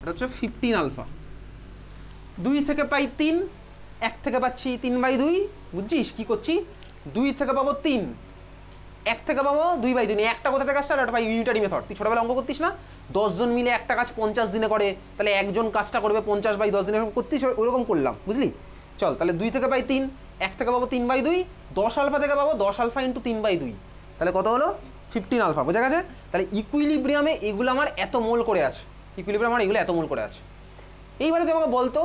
এটা হচ্ছে 15 আলফা। 2 থেকে পাই 3, 1 থেকে পাচ্ছি 3/2। বুঝছিস কি করছি? 2 থেকে পাবো 3, 1 থেকে পাবো 2/2। একটা কোথা থেকে আসছে আর একটা পাই ইউনিটারি মেথড। তুই ছোটবেলা অঙ্ক করতিস না, 10 জন মিলে একটা কাজ 50 দিনে করে, তাহলে একজন কাজটা করবে 50/10 দিনে করতিস, ওইরকম করলাম। বুঝলি? চল তাহলে 2 থেকে পাই 3, 1 থেকে পাবো 3/2, 10 আলফা থেকে পাবো 10 আলফা ইন্টু 3/2, তাহলে কত হলো? 15 আলফা। বোঝা গেছে? তাহলে ইকুইলিব্রিয়ামে এগুলো আমার এত মোল করে আছে, ইকুইলিব্রিয়াম আমার এগুলো এত মোল করে আছে। এইবারে তুই আমাকে বলতো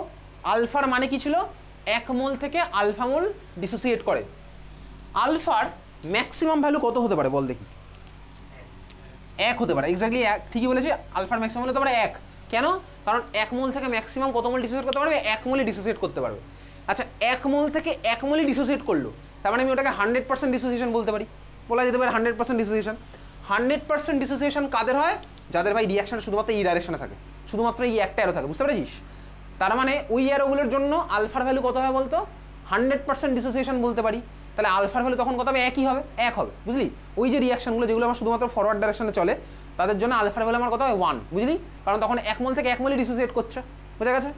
আলফার মানে কি ছিল? 1 মোল থেকে আলফা মোল ডিসোসিয়েট করে। আলফার ম্যাক্সিমাম ভ্যালু কত হতে পারে বল দেখি? 1 হতে পারে। এক্স্যাক্টলি 1, ঠিকই বলেছি। আলফার ম্যাক্সিমাম হতে পারে 1। কেন? কারণ 1 মোল থেকে ম্যাক্সিমাম কত মোল ডিসোসিয়েট করতে পারবে? 1 মোলই ডিসোসিয়েট করতে পারবে। আচ্ছা, 1 মোল থেকে 1 মোলই ডিসোসিয়েট করলো, তার মানে আমি ওটাকে 100% ডিসোসিয়েশন বলতে পারি। বলা যেতে পারে 100% ডিসোসিয়েশন। 100% ডিসোসিয়েশন কাদের হয়? যাদের ভাই রিয়াকশন শুধুমাত্র এই ডাইরেকশনে থাকে, শুধুমাত্র এই একটা অ্যারো থাকে। বুঝতে পেরেছিস? তার মানে ওই অ্যারোগুলোর জন্য আলফার ভ্যালু কত হয় বলতো? 100% ডিসোসিয়েশন বলতে পারি। তাহলে আলফার ভ্যালু তখন কত হবে? একই হবে, 1 হবে। বুঝলি? ওই যে রিয়াকশনগুলো যেগুলো আমার শুধুমাত্র ফরওয়ার্ড ডাইরেকশনে চলে, তাদের জন্য আলফার ভ্যালু আমার কত হয়? 1। বুঝলি? কারণ তখন 1 মোল থেকে 1 মোলই ডিসোসিয়েট করছে। বুঝা গেছে?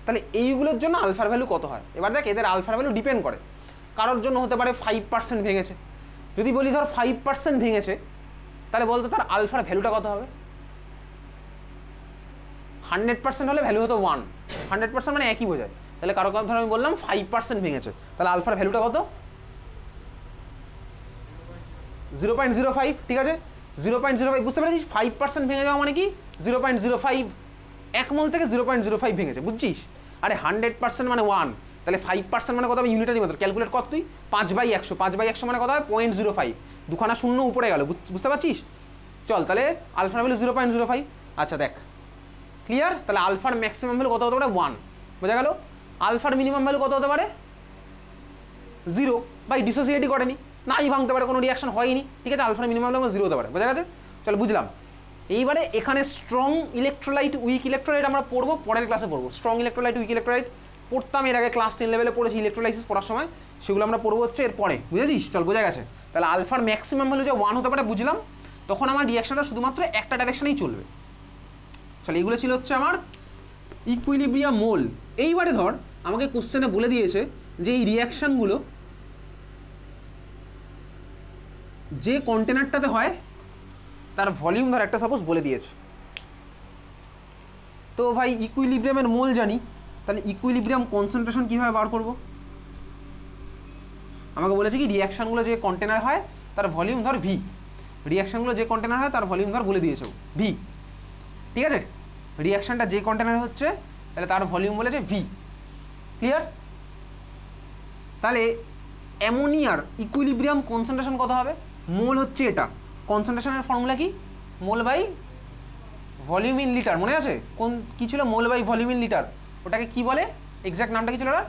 তাহলে এইগুলোর জন্য আলফার ভ্যালু কত হয়? এবার দেখ, এদের আলফার ভ্যালু ডিপেন্ড করে। কারোর জন্য হতে পারে 5% ভেঙেছে। যদি বলি ধর 5% ভেঙেছে, তাহলে বলতো তার আলফার ভ্যালুটা কত হবে? 100% হলে ভ্যালু হতো 1। 100% মানে একই বোঝায়। তাহলে কারো কথা ধর আমি বললাম 5% ভেঙেছে, তাহলে আলফার ভ্যালুটা কত? 0.05। ঠিক আছে? 0.05। বুঝতে পেরেছিস? 5% ভেঙে যাওয়া মানে কি? 0.05। 1 মোল থেকে 0.05 ভেঙেছে। বুঝছিস? আরে 100% মানে 1, তাহলে 5% মানে কত হবে? ইউনিটারি মেথড ক্যালকুলেট কর তুই। 5/100, 5/100 মানে কত হবে? 0.05। দুখানা শূন্য উপরে গেল। বুঝতে পারছিস? চল তাহলে আলফার ভ্যালু 0.05। আচ্ছা দেখ, ক্লিয়ার? তাহলে আলফার ম্যাক্সিমাম ভ্যালু কত হতে পারে? 1। বোঝা গেল? আলফার মিনিমাম ভ্যালু কত হতে পারে? 0। ভাই ডিসোসিয়েটই করেনি, নাই ভাঙতে পারে, কোনো রিয়াকশন হয়নি। ঠিক আছে? আলফার মিনিমাম ভ্যালু 0 হতে পারে। বোঝা গেছে? চল বুঝলাম। এইবারে এখানে স্ট্রং ইলেকট্রোলাইট, উইক ইলেকট্রোলাইট আমরা পড়বো, পরের ক্লাসে পড়বো। স্ট্রং ইলেকট্রোলাইট, উইক ইলেকট্রোলাইট পড়তাম এর আগে, ক্লাস 10 লেভেলে পড়েছি ইলেকট্রোলাইসিস পড়ার সময়, সেগুলো আমরা পড়বো হচ্ছে এর পরে। বুঝেছিস? চল বোঝা গেছে। তাহলে আলফার ম্যাক্সিমাম ভ্যালু যে 1 হতে পারে বুঝলাম, তখন আমার রিয়াকশনটা শুধুমাত্র একটা ডাইরেকশনেই চলবে। চল এগুলো ছিল হচ্ছে আমার ইকুইলিব্রিয়াম মোল। এইবারে ধর আমাকে কোশ্চেনে বলে দিয়েছে যে এই রিয়াকশনগুলো যে কন্টেনারটাতে হয় তার ভলিউম ধর একটা সাপোজ বলে দিয়েছে। তো ভাই ইকুইলিব্রিয়ামের মোল জানি, তাহলে ইকুইলিব্রিয়াম কনসেন্ট্রেশন কীভাবে বার করব? আমাকে বলেছে কি রিয়াকশানগুলো যে কন্টেনার হয় তার ভলিউম ধর ভি। রিয়াকশানগুলো যে কন্টেনার হয় তার ভলিউম ধর বলে দিয়েছে ভি। ঠিক আছে? রিয়াকশানটা যে কন্টেনার হচ্ছে তাহলে তার ভলিউম বলেছে ভি। ক্লিয়ার? তাহলে অ্যামোনিয়ার ইকুইলিব্রিয়াম কনসেন্ট্রেশন কত হবে? মোল হচ্ছে এটা, কনসেন্ট্রেশনের ফর্মুলা কি? Mole by volume in litre. মনে আছে কোন কি ছিল? Mole by volume in litre. ওটাকে কি বলে? এক্সাক্ট নামটা কি ছিল ওটা?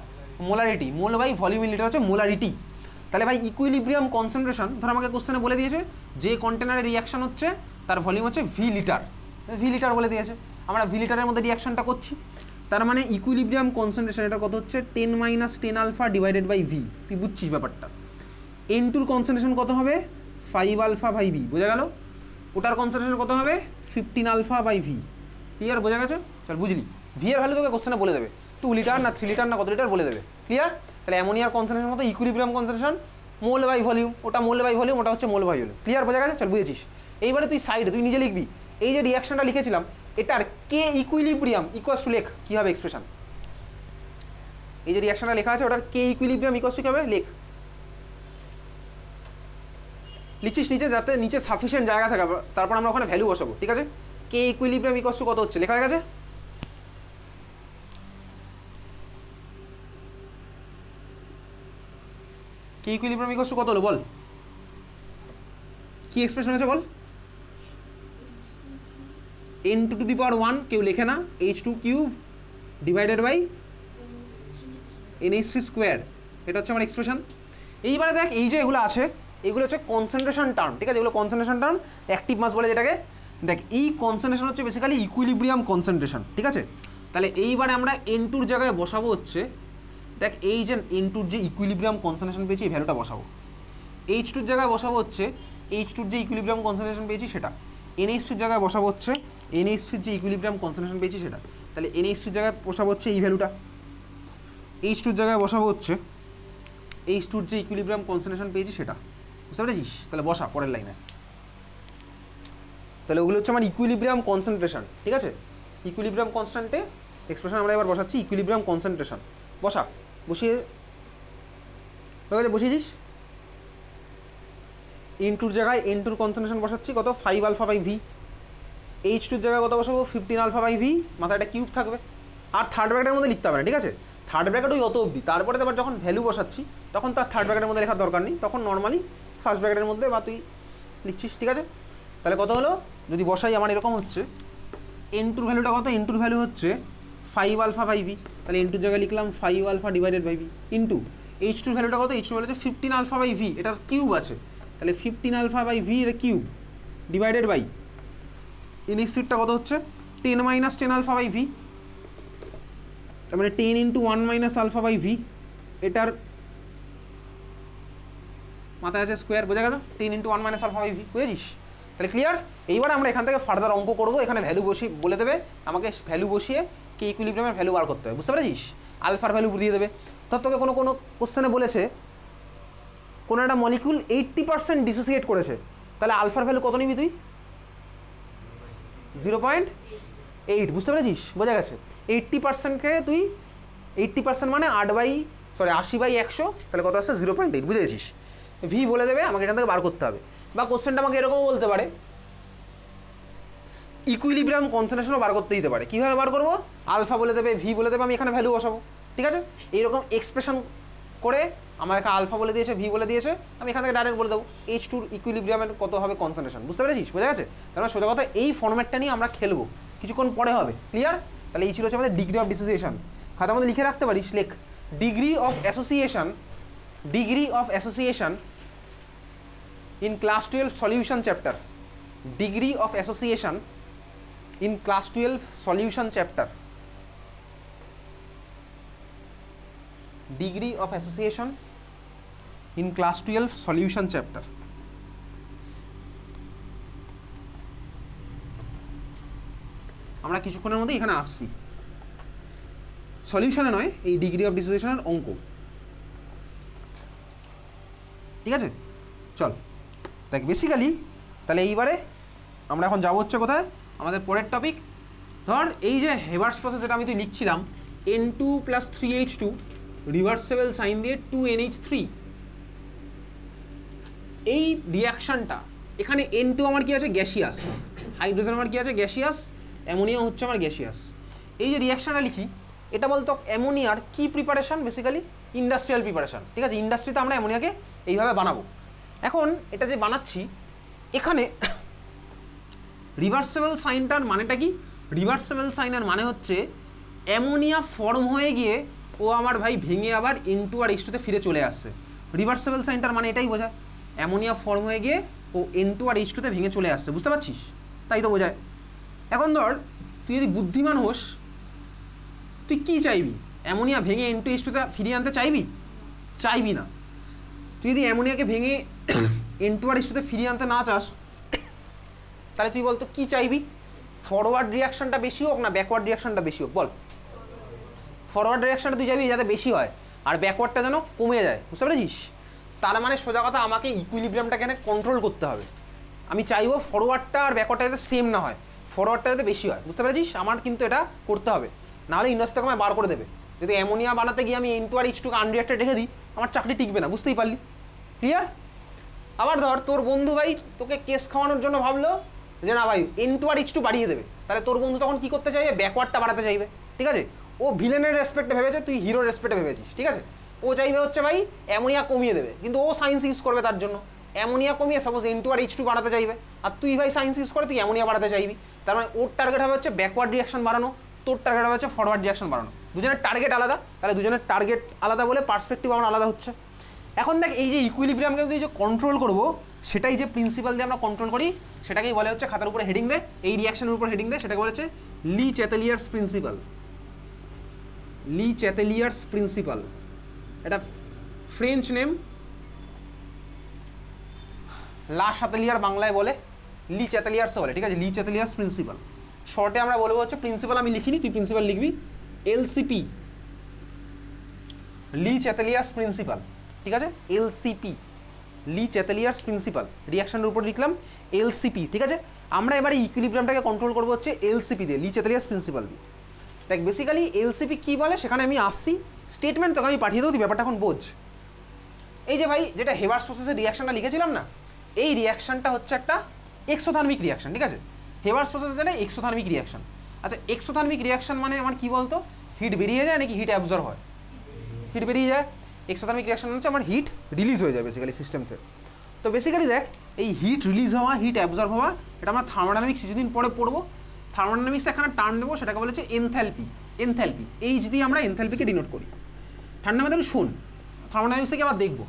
Molarity. Mole by volume in litre হচ্ছে মোলারিটি। তাহলে ভাই ইকুইলিব্রিয়াম কনসেন্ট্রেশন ধর আমাকে কোশ্চেনে বলে দিয়েছে যে কন্টেনারে রিয়াকশন হচ্ছে তার ভলিউম হচ্ছে ভি লিটার। ভি লিটার বলে দিয়েছে, আমরা ভি লিটারের মধ্যে রিয়াকশনটা করছি। তার মানে ইকুইলিব্রিয়াম কনসেন্ট্রেশন এটা কত হচ্ছে? 10 - 10 আলফা ডিভাইডেড বাই ভি। তুই বুঝছিস ব্যাপারটা? N2 কনসেন্ট্রেশন কত হবে? 5 আলফা বাই ভি। বোঝা গেল? ওটার কনসেন্ট্রেশন কত হবে? 15 আলফা বাই ভি। ক্লিয়ার? বোঝা গেছে? চল বুঝলি। ভি এর ভ্যালু তোকে কোশ্চেনে বলে দেবে, 2 লিটার না 3 লিটার না কত লিটার বলে দেবে। ক্লিয়ার? তাহলে অ্যামোনিয়ার কনসেন্ট্রেশন কত? Equilibrium concentration mole by volume. ওটা মোল বাই ভলিউম, ওটা হচ্ছে মোল বাই ভলিউম। ক্লিয়ার? বোঝা গেছে? চল বুঝেছিস। এইবারে তুই সাইডে তুই নিজে লিখবি এই যে রিয়াকশনটা লিখেছিলাম এটার কে ইকুইলিব্রিয়াম ইকুয়ালস টু লেখ কি হবে এক্সপ্রেশন। এই যে রিয়াকশনটা লেখা আছে ওটার কে ইকুইলিব্রিয়াম ইকুয়ালস টু কি হবে লেখ। লিখিস নিচে, যাতে নিচে সাফিসিয়েন্ট জায়গা থাকে, তারপর আমরা ওখানে ভ্যালু বসাবো। ঠিক আছে? কে ইকুইলিব্রিয়াম ইকুয়ালস টু কত হচ্ছে লেখা হয়ে গেছে। কে ইকুইলিব্রিয়াম ইকুয়ালস টু কত হলো বল? কি এক্সপ্রেশন আছে বল? n2 টু দি পাওয়ার 1 কেউ লেখে না, h2 cube divided by nh3 square. এটা হচ্ছে আমার এক্সপ্রেশন। এইবারে দেখ এই যে এগুলো আছে এগুলো হচ্ছে কনসেন্ট্রেশন টার্ম। ঠিক আছে? এগুলো কনসেন্ট্রেশন টার্ম, অ্যাক্টিভ মাস বলে যেটাকে। দেখ এই কনসেন্ট্রেশন হচ্ছে বেসিক্যালি ইকুইলিব্রিয়াম কনসেন্ট্রেশন। ঠিক আছে? তাহলে এইবারে আমরা n2 জায়গায় বসাবো হচ্ছে, দেখ এই যে n2 যে ইকুইলিব্রিয়াম কনসেন্ট্রেশন পেয়েছি এই ভ্যালুটা বসাবো। h2 জায়গায় বসাবো হচ্ছে h2 যে ইকুইলিব্রিয়াম কনসেন্ট্রেশন পেয়েছি সেটা। nh3 জায়গায় বসাবো হচ্ছে NH3 যে ইকুইলিব্রিয়াম কনসেন্ট্রেশন পেয়েছি সেটা। তাহলে NH3 জায়গায় বসাবো হচ্ছে এই ভ্যালুটা, H2 জায়গায় বসাবো হচ্ছে H2 যে ইকুইলিব্রিয়াম কনসেন্ট্রেশন পেয়েছি সেটা। বুঝতে পেরেছিস? তাহলে বসা পরের লাইনে। তাহলে ওগুলো হচ্ছে আমার ইকুইলিব্রিয়াম কনসেন্ট্রেশন, ঠিক আছে? ইকুইলিব্রিয়াম কনস্ট্যান্টে এক্সপ্রেশন আমরা এবার বসাচ্ছি ইকুইলিব্রিয়াম কনসেন্ট্রেশন। বসা, বসিয়ে হয়ে গেছে, বসিয়েছিস। N2 জায়গায় N2 কনসেন্ট্রেশন বসাচ্ছি কত 5 আলফা বাই ভি। H2 জায়গায় কত বসাবো 15 আলফা বাই ভি, মাথায় একটা কিউব থাকবে। আর থার্ড ব্র্যাকেটের মধ্যে লিখতে হবে না, ঠিক আছে? থার্ড ব্র্যাকেট ওই অত অবধি, তারপরে আবার যখন ভ্যালু বসাচ্ছি তখন তার থার্ড ব্র্যাকেটের মধ্যে লেখার দরকার নেই, তখন নর্মালি ফার্স্ট ব্র্যাকেটের মধ্যে বা তুই লিখছিস, ঠিক আছে? তাহলে কত হলো যদি বসাই আমার এরকম হচ্ছে, N2 ভ্যালুটা কত, N2 ভ্যালু হচ্ছে 5 আলফা বাই ভি, তাহলে N2 জায়গায় লিখলাম 5 alpha divided by V into H2 ভ্যালুটা কত, H2 ভ্যালু হচ্ছে 15 আলফা বাই ভি, এটার কিউব আছে, তাহলে 15 আলফা বাই ভি এর কিউব ডিভাইডেড বাই NH3টা কত হচ্ছে 10 মাইনাস 10 আলফা বাই ভি, তার মানে 10 into 1 minus alpha by V, এটার মাথায় আছে স্কোয়ার, বোঝা গেল? 10 into 1 minus alpha by V, বুঝেছিস? তাহলে ক্লিয়ার? এইবার আমরা এখান থেকে ফার্দার অঙ্ক করবো, এখানে ভ্যালু বসিয়ে বলে দেবে আমাকে, ভ্যালু বসিয়ে কে ইকুইলিব্রিয়ামের ভ্যালু বার করতে হবে, বুঝতে পেরেছিস? আলফার ভ্যালু দিয়ে দেবে। ধর তোকে কোনো কোশ্চেনে বলেছে কোনো একটা মলিকিউল 80% ডিসোসিয়েট করেছে, তাহলে আলফার ভ্যালু কত নিবি তুই? 0.8, বুঝতে পেরেছিস? বোঝা গেছে? 80%কে তুই 80% মানে 80/100, তাহলে কত আসছে 0.8, বুঝে গেছিস? ভি বলে দেবে, আমাকে এখান থেকে বার করতে হবে। বা কোশ্চেনটা আমাকে এরকমও বলতে পারে ইকুইলিব্রিয়াম কনসেন্ট্রেশনও বার করতে দিতে পারে। কীভাবে বার করবো? আলফা বলে দেবে, ভি বলে দেবে, আমি এখানে ভ্যালু বসাবো, ঠিক আছে? এইরকম এক্সপ্রেশন করে আমার এখানে আলফা বলে দিয়েছে, ভি বলে দিয়েছে, আমি এখান থেকে ডাইরেক্ট বলে দেবো H2 ইকুইলিব্রিয়ামের কত হবে কনসেন্ট্রেশন, বুঝতে পেরেছিস? বোঝা গেছে? তাহলে সোজা কথা এই ফর্ম্যাটটা নিয়ে আমরা খেলবো, কিছুক্ষণ পরে হবে, ক্লিয়ার? তাহলে এই ছিল হচ্ছে আমাদের ডিগ্রি অফ ডিসোসিয়েশন। খাতা আমাদের লিখে রাখতে পারিস, লেখ degree of association, degree of association in class 12 solution chapter, degree of association in class 12 solution chapter, degree of association in class 12 solution chapter। আমরা কিছুক্ষণের মধ্যে এখানে আসছি, সলিউশনে নয়, এই ডিগ্রি অফ ডিসোসিয়েশনের অঙ্ক, ঠিক আছে? চল দেখ বেসিক্যালি, তাহলে এইবারে আমরা এখন যাবো হচ্ছে কোথায়, আমাদের পরের টপিক। ধর এই যে হেবার্স প্রসেস, এটা আমি তুই লিখছিলাম N2 + 3H2 রিভার্সেবল সাইন দিয়ে 2NH3, এই রিয়াকশানটা এখানে N2 আমার কি আছে গ্যাসিয়াস, হাইড্রোজেন আমার কি আছে গ্যাসিয়াস, অ্যামোনিয়া হচ্ছে আমার গ্যাসিয়াস। এই যে রিয়াকশানটা লিখি, এটা বলতো অ্যামোনিয়ার কি প্রিপারেশন, বেসিক্যালি ইন্ডাস্ট্রিয়াল প্রিপারেশন, ঠিক আছে? ইন্ডাস্ট্রিতে আমরা অ্যামোনিয়াকে এইভাবে বানাবো। এখন এটা যে বানাচ্ছি এখানে রিভার্সেবল সাইনটার মানেটা কি? রিভার্সেবল সাইনের মানে হচ্ছে অ্যামোনিয়া ফর্ম হয়ে গিয়ে ও আমার ভাই ভেঙে আবার N2 আর H2 তে ফিরে চলে আসছে। রিভার্সেবল সাইনটার মানে এটাই বোঝায়, অ্যামোনিয়া ফর্ম হয়ে গিয়ে ও N2 আর H2 তে ভেঙে চলে আসছে, বুঝতে পারছিস? তাই তো বোঝায়। এখন ধর তুই যদি বুদ্ধিমান হোস, তুই কি চাইবি? অ্যামোনিয়া ভেঙে N2 H2 তে ফিরিয়ে আনতে চাইবি? চাইবি না। তুই যদি অ্যামোনিয়াকে ভেঙে N2 আর H2 তে ফিরিয়ে আনতে না চাস, তাহলে তুই বলতো কি চাইবি? ফরওয়ার্ড রিয়াকশনটা বেশি হোক না ব্যাকওয়ার্ড রিয়াকশনটা বেশি হোক? বল। ফরওয়ার্ড রিয়াকশনটা তুই চাইবি যাতে বেশি হয় আর ব্যাকওয়ার্ডটা যেন কমে যায়, বুঝতে পেরেছিস? তার মানে সোজা কথা আমাকে ইকুইলিব্রিয়ামটাকে কন্ট্রোল করতে হবে। আমি চাইবো ফরওয়ার্ডটা আর ব্যাকওয়ার্ডটা যাতে সেম না হয়, ফরওয়ার্ডটা যাতে বেশি হয়, বুঝতে পেরেছিস? আমার কিন্তু এটা করতে হবে, নাহলে ইন্ডাস্ট্রি আমায় বার করে দেবে। যদি অ্যামোনিয়া বানাতে গিয়ে আমি N2 আর H2 কে আনরিঅ্যাক্টেড রেখে দিই, আমার চাকরি টিকবে না, বুঝতেই পারলি? ক্লিয়ার? আবার ধর তোর বন্ধু ভাই তোকে কেস খাওয়ানোর জন্য ভাবলো যে না ভাই N2 আর H2 বাড়িয়ে দেবে, তাহলে তোর বন্ধু তখন কি করতে চাইবে? ব্যাকওয়ার্ডটা বাড়াতে চাইবে, ঠিক আছে? ও ভিলেনের রেসপেক্টে ভেবেছে, তুই হিরোর রেসপেক্টে ভেবেছিস, ঠিক আছে? ও চাইবে হচ্ছে ভাই অ্যামোনিয়া কমিয়ে দেবে, কিন্তু ও সায়েন্স ইউজ করবে তার জন্য। অ্যামোনিয়া কমিয়ে সাপোজ N2 আর H2 বাড়াতে চাইবে, আর তুই ভাই সায়েন্স ইউজ করে তুই অ্যামোনিয়া বাড়াতে চাইবি। তার মানে ওর টার্গেট হবে হচ্ছে ব্যাকওয়ার্ড রিয়াকশন বাড়ানো, তোর টার্গেট হবে হচ্ছে ফরওয়ার্ড রিয়াকশন বাড়ানো। দুজনের টার্গেট আলাদা, তাহলে দুজনের টার্গেট আলাদা বলে পার্সপেক্টিভ আমার আলাদা হচ্ছে। এখন দেখ এই যে ইকুইলিব্রিয়ামকে যদি যে কন্ট্রোল করবো, সেটাই যে প্রিন্সিপাল দিয়ে আমরা কন্ট্রোল করি, সেটাকেই বলে হচ্ছে, খাতার উপরে হেডিং দে, এই রিয়াকশনের উপর হেডিং দে, সেটাকে বলে হচ্ছে লি চ্যাটেলিয়ার্স প্রিন্সিপাল। লি চ্যাটেলিয়ার্স প্রিন্সিপাল, এটা ফ্রেঞ্চ নেম, লা শাতেলিয়ার বাংলায় বলে, লি চ্যাটেলিয়ার্সও বলে, ঠিক আছে? লি চ্যাটেলিয়ার্স প্রিন্সিপাল। শর্টে আমরা বলবো হচ্ছে প্রিন্সিপাল, আমি লিখিনি, তুই প্রিন্সিপাল লিখবি, এলসিপি, লি চ্যাথেলিয়াস প্রিন্সিপাল, ঠিক আছে, এলসিপি, লি চ্যাথেলিয়াস প্রিন্সিপাল, রিয়াকশনের উপর লিখলাম এলসিপি, ঠিক আছে। আমরা এবারে ইকুইলিব্রিয়ামটাকে কন্ট্রোল করবো হচ্ছে এলসিপি দিয়ে, লি চ্যাথেলিয়াস প্রিন্সিপাল দিয়ে। দেখ বেসিক্যালি এলসিপি কী বলে সেখানে আমি আসছি, স্টেটমেন্ট তোকে আমি পাঠিয়ে দেবো, তুই ব্যাপারটা এখন বোঝ। এই যে ভাই যেটা হেবার্স প্রসেসের রিয়াকশনটা লিখেছিলাম না, এই রিয়াকশনটা হচ্ছে একটা এক্সোথার্মিক রিয়াকশন, ঠিক আছে। হেবার্স প্রসেসের জানে এক্সোথার্মিক রিয়াকশন। আচ্ছা এক্সোথার্মিক রিয়াকশন মানে আমার কি বলতো, হিট বেরিয়ে যায় নাকি হিট অ্যাবজর্ব হয়? হিট বেরিয়ে যায়। এক্সোথার্মিক রিয়াকশন হচ্ছে আমার হিট রিলিজ হয়ে যায় বেসিক্যালি সিস্টেম থেকে। তো বেসিক্যালি দেখ এই হিট রিলিজ হওয়া, হিট অ্যাবজর্ব হওয়া, এটা আমরা থার্মোডাইনামিক্স কিছুদিন পরে পড়বো। থার্মোডাইনামিক্সে এখানে টার্ম নেবো, সেটাকে বলেছে এনথ্যালপি। এনথ্যালপি এইচ দিয়ে আমরা এনথ্যালপিকে ডিনোট করি। ঠান্ডা মাথায় শোন, থার্মোডাইনামিক্স থেকে আবার দেখবো।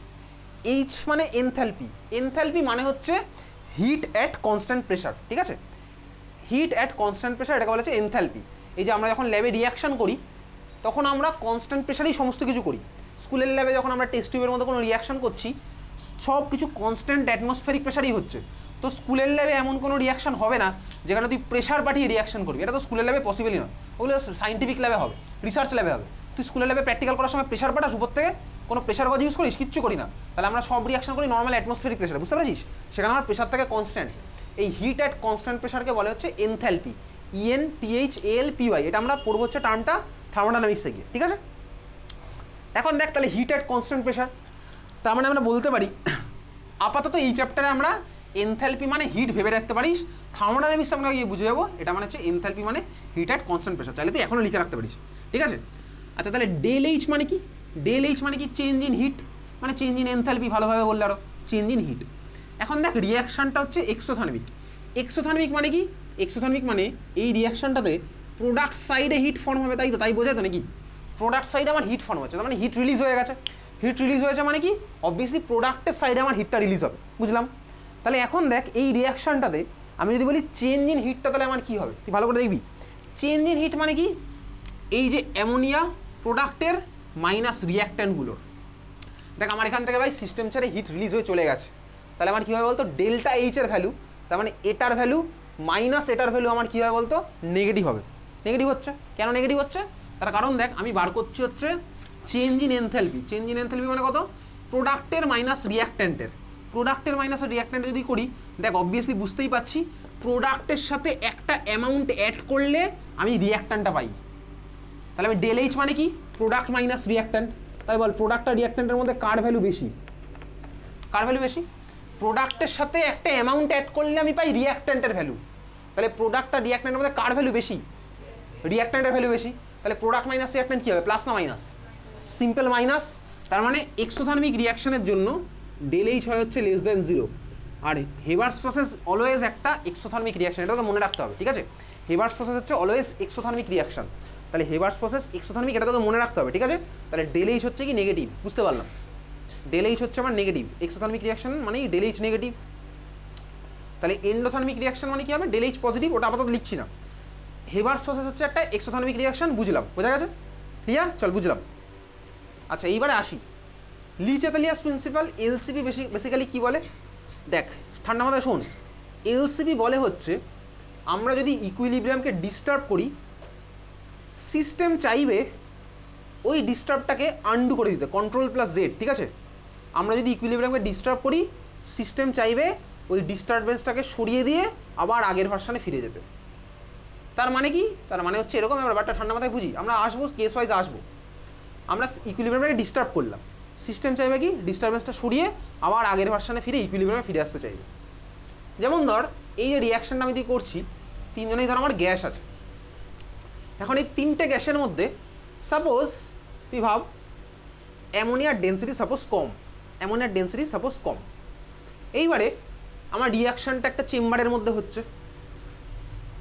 এইচ মানে এনথ্যালপি, এনথ্যালপি মানে হচ্ছে হিট অ্যাট কনস্ট্যান্ট প্রেশার, ঠিক আছে। হিট অ্যাট কনস্ট্যান্ট প্রেশার এটাকে বলেছে এনথ্যালপি। এই যে আমরা যখন ল্যাবে রিয়াকশন করি তখন আমরা কনস্ট্যান্ট প্রেশারেই সমস্ত কিছু করি। স্কুলের ল্যাবে যখন আমরা টেস্ট টিউবের মধ্যে কোনো রিয়াকশন করছি সব কিছু কনস্ট্যান্ট অ্যাটমসফেরিক প্রেশারই হচ্ছে। তো স্কুলের ল্যাবে এমন কোনো রিয়াকশন হবে না যেখানে তুই প্রেশার পাঠিয়ে রিয়াকশন করবি, এটা তো স্কুলের ল্যাবে পসিবলই নয়। ওগুলো সাইন্টিফিক ল্যাবে হবে, রিসার্চ ল্যাবে হবে। তুই স্কুলের ল্যাবে প্র্যাকটিক্যাল করার সময় প্রেশার পাঠাস উপর থেকে, কোনো প্রেশার গজ ইউজ করিস? কিচ্ছু করি না। তাহলে আমরা সব রিয়াকশন করি নর্মাল অ্যাটমসফেরিক প্রেশার, বুঝতে পারছিস? সেখানে আমার প্রেশার থাকে কনস্ট্যান্ট। এই হিট অ্যাট কনস্ট্যান্ট প্রেশারকে বলে হচ্ছে এনথ্যালপি, ENTHALPY। এটা আমরা পড়বো হচ্ছে টার্মটা থার্মোডাইনামিক্সে গিয়ে, ঠিক আছে। এখন দেখ তাহলে হিট অ্যাট কনস্ট্যান্ট প্রেশার, তার মানে আমরা বলতে পারি আপাতত এই চ্যাপ্টারে আমরা এনথ্যালপি মানে হিট ভেবে রাখতে পারিস। থার্মোডাইনামিক্স আমরা গিয়ে বুঝে যাবো এটা মানে হচ্ছে এনথ্যালপি মানে হিট অ্যাট কনস্ট্যান্ট প্রেশার। চাইলে তুই এখনও লিখে রাখতে পারিস, ঠিক আছে। আচ্ছা তাহলে ডেল এইচ মানে কি? ডেল এইচ মানে কি? চেঞ্জ ইন হিট, মানে চেঞ্জ ইন এনথ্যালপি, ভালোভাবে বললে আরও চেঞ্জ ইন হিট। এখন দেখ রিয়াকশনটা হচ্ছে এক্সোথার্মিক। এক্সোথার্মিক মানে কি? এক্সোথার্মিক মানে এই রিয়াকশনটাতে প্রোডাক্ট সাইডে হিট ফর্ম হবে, তাই তো? তাই বোঝায় তো নাকি? প্রোডাক্ট সাইডে আমার হিট ফর্ম হচ্ছে, তার মানে হিট রিলিজ হয়ে গেছে। হিট রিলিজ হয়েছে মানে কি? অবভিয়াসলি প্রোডাক্টের সাইডে আমার হিটটা রিলিজ হবে, বুঝলাম। তাহলে এখন দেখ এই রিয়াকশনটাতে আমি যদি বলি চেঞ্জ ইন হিটটা, তাহলে আমার কি হবে তুই ভালো করে দেখবি। চেঞ্জ ইন হিট মানে কি? এই যে অ্যামোনিয়া প্রোডাক্টের মাইনাস রিয়াক্ট্যান্টগুলোর, দেখ আমার এখান থেকে ভাই সিস্টেম ছেড়ে হিট রিলিজ হয়ে চলে গেছে, তাহলে আমার কী হবে বলতো, ডেল্টা এইচের ভ্যালু, তার মানে এটার ভ্যালু মাইনাস এটার ভ্যালু আমার কী হবে বলতো, নেগেটিভ হবে। নেগেটিভ হচ্ছে কেন? নেগেটিভ হচ্ছে তার কারণ দেখ আমি বার করছি হচ্ছে change in enthalpy. Change in enthalpy মানে কত? প্রোডাক্টের মাইনাস রিয়াক্ট্যান্টের। প্রোডাক্টের মাইনাস রিয়াক্ট্যান্ট যদি করি, দেখ অবভিয়াসলি বুঝতেই পারছি প্রোডাক্টের সাথে একটা অ্যামাউন্ট অ্যাড করলে আমি রিয়াক্ট্যান্টটা পাই। তাহলে আমি ডেল এইচ মানে কি? Product minus reactant. তাই বল প্রোডাক্ট আর রিয়াক্ট্যান্টের মধ্যে কার ভ্যালু বেশি? কার ভ্যালু বেশি? প্রোডাক্টের সাথে একটা অ্যামাউন্ট অ্যাড করলে আমি পাই রিয়াক্ট্যান্টের ভ্যালু। তাহলে প্রোডাক্ট আর রিয়াক্ট্যান্টের মধ্যে কার ভ্যালু বেশি? রিয়াক্ট্যান্টের ভ্যালু বেশি। তাহলে প্রোডাক্ট মাইনাস রিয়াক্ট্যান্ট কী হবে? প্লাস না মাইনাস? Simple minus. তার মানে এক্সোথার্মিক রিয়াকশনের জন্য ডেল এইচ হয় হচ্ছে লেস দেন 0। আর হেবার্স প্রসেস অলওয়েজ একটা এক্সোথার্মিক রিয়াকশন, এটা তো মনে রাখতে হবে, ঠিক আছে। হেবার্স প্রসেস হচ্ছে অলওয়েজ এক্সোথার্মিক রিয়াকশন। তাহলে হেবার্স প্রসেস এক্সোথার্মিক, এটা তোকে মনে রাখতে হবে, ঠিক আছে। তাহলে ডেল এইচ হচ্ছে কি? নেগেটিভ, বুঝতে পারলাম। ডেল এইচ হচ্ছে আমার নেগেটিভ। এক্সোথার্মিক রিয়াকশন মানে ডেল এইচ নেগেটিভ। তাহলে এন্ডোথার্মিক রিয়াকশন মানে কি হবে? ডেল এইচ পজিটিভ, ওটা আপাতত লিখছি না। হেবার্স প্রসেস হচ্ছে একটা এক্সোথার্মিক রিয়াকশন, বুঝলাম, বোঝা গেছে? ক্লিয়ার? চল বুঝলাম। আচ্ছা এইবারে আসি লি চ্যাথেলিয়াস প্রিন্সিপাল, এলসিপি বেসিক্যালি কি বলে দেখ, ঠান্ডা মাথায় শোন। এলসিপি বলে হচ্ছে আমরা যদি ইকুইলিব্রিয়ামকে ডিস্টার্ব করি, সিস্টেম চাইবে ওই ডিস্টার্বটাকে আনডু করে দিতে, কন্ট্রোল প্লাস জেড, ঠিক আছে। আমরা যদি ইকুইলিব্রিয়ামকে ডিস্টার্ব করি, সিস্টেম চাইবে ওই ডিস্টারবেন্সটাকে সরিয়ে দিয়ে আবার আগের ভার্সানে ফিরে যেতে। তার মানে কি? তার মানে হচ্ছে এরকম, ব্যাপারটা ঠান্ডা মাথায় বুঝি। আমরা আসবো কেস ওয়াইজ আসবো। আমরা ইকুইলিব্রিয়ামটাকে ডিস্টার্ব করলাম, সিস্টেম চাইবে কি? ডিস্টারবেন্সটা সরিয়ে আবার আগের ভার্সানে ফিরে ইকুইলিব্রিয়ামে ফিরে আসতে চাইবে। যেমন ধর এই যে রিয়াকশনটা আমি করছি, তিনজনেই ধর আমার গ্যাস আছে। এখন এই তিনটে গ্যাসের মধ্যে সাপোজ তুই ভাব অ্যামোনিয়ার ডেন্সিটি সাপোজ কম, অ্যামোনিয়ার ডেন্সিটি সাপোজ কম। এইবারে আমার রিয়াকশনটা একটা চেম্বারের মধ্যে হচ্ছে,